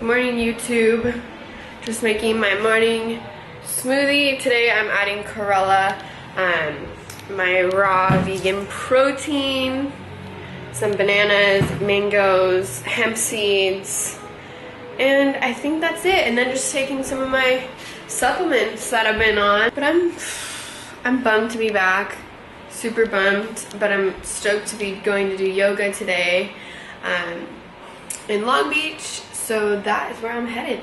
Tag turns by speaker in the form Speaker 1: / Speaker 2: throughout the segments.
Speaker 1: Morning YouTube. Just making my morning smoothie. Today I'm adding chlorella, my raw vegan protein, some bananas, mangoes, hemp seeds, and I think that's it. And then just taking some of my supplements that I've been on. But I'm bummed to be back. Super bummed, but I'm stoked to be going to do yoga today in Long Beach. So that is where I'm headed.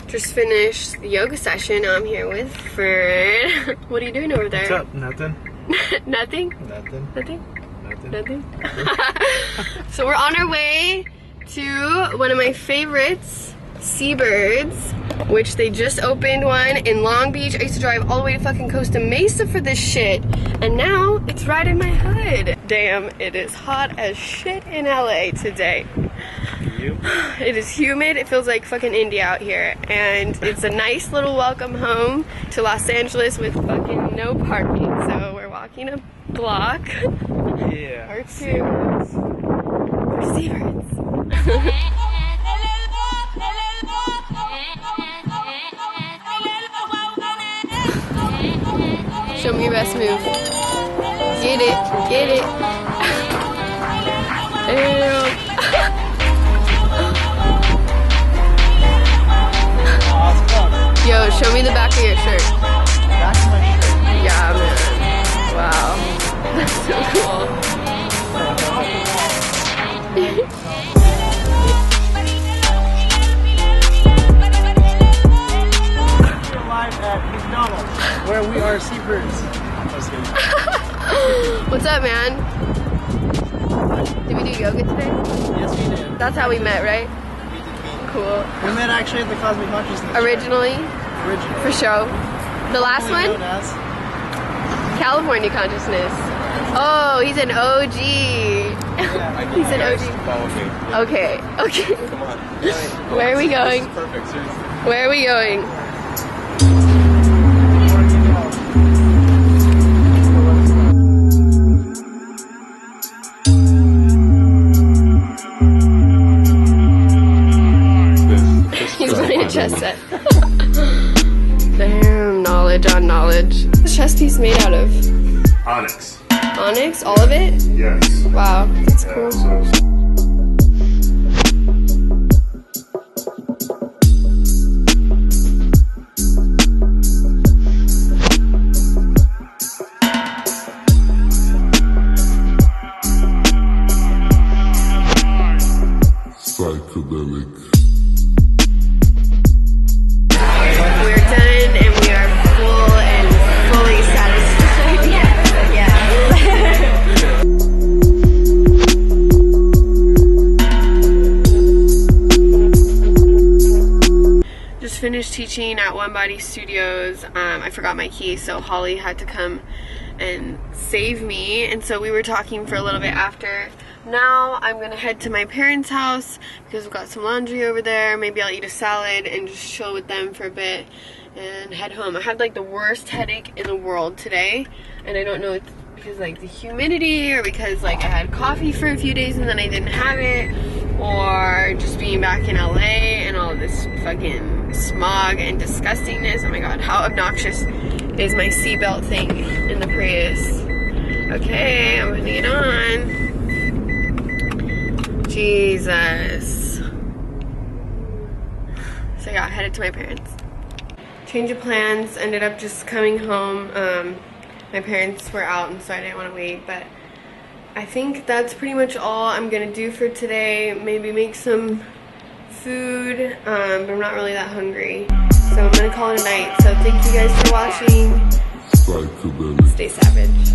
Speaker 1: Just finished the yoga session. Now I'm here with Fern. What are you doing over there?
Speaker 2: What's up? Nothing.
Speaker 1: Nothing?
Speaker 2: Nothing.
Speaker 1: Nothing?
Speaker 2: Nothing.
Speaker 1: Nothing? So we're on our way to one of my favorites, Seabirds, which they just opened one in Long Beach. I used to drive all the way to fucking Costa Mesa for this shit, and now it's right in my hood. Damn, it is hot as shit in LA today. It is humid. It feels like fucking India out here, and it's a nice little welcome home to Los Angeles with fucking no parking. So we're walking a block.
Speaker 2: Yeah.
Speaker 1: Or two. For Seabirds. Show me your best move. Get it. Get it. Damn. Yo, show me the back of your shirt.
Speaker 2: Back of my shirt?
Speaker 1: Yeah, man. Wow. That's so cool.
Speaker 2: We're live at McDonald's, where we are Seabirds.
Speaker 1: What's up, man? Did we do yoga today?
Speaker 2: Yes, we did.
Speaker 1: That's how we met, right?
Speaker 2: We did meet.
Speaker 1: Cool.
Speaker 2: We met actually at the Cosmic Consciousness.
Speaker 1: Originally?
Speaker 2: Originally.
Speaker 1: For show. The last one?
Speaker 2: Known as
Speaker 1: California Consciousness. Oh, he's an OG. He's an OG.
Speaker 3: Follow me.
Speaker 1: Okay, okay.
Speaker 3: Come on.
Speaker 1: Where are we going?
Speaker 3: This is perfect, seriously.
Speaker 1: Where are we going? He's running a chess set. Damn, knowledge on knowledge. What's the chess piece made out of?
Speaker 4: Onyx.
Speaker 1: Onyx? All of it?
Speaker 4: Yes.
Speaker 1: Wow, that's
Speaker 4: Yeah,
Speaker 1: cool.
Speaker 4: so
Speaker 5: psychedelic.
Speaker 1: We're done and we are full and fully satisfied. Yeah. Just finished teaching at One Body Studios. I forgot my key, so Holly had to come and save me, and so we were talking for a little bit after. Now I'm gonna head to my parents' house because we've got some laundry over there. Maybe I'll eat a salad and just chill with them for a bit and head home. I had like the worst headache in the world today, and I don't know if it's because like the humidity or because like I had coffee for a few days and then I didn't have it, or just being back in LA and all this fucking smog and disgustingness. Oh my god, how obnoxious is my seatbelt thing in the Prius? Okay, I'm putting it on. Jesus. So yeah, headed to my parents. Change of plans, ended up just coming home. My parents were out and so I didn't want to wait, but I think that's pretty much all I'm gonna do for today. Maybe make some food, but I'm not really that hungry. So I'm gonna call it a night. So thank you guys for watching.
Speaker 5: Psychedelic.
Speaker 1: Stay savage.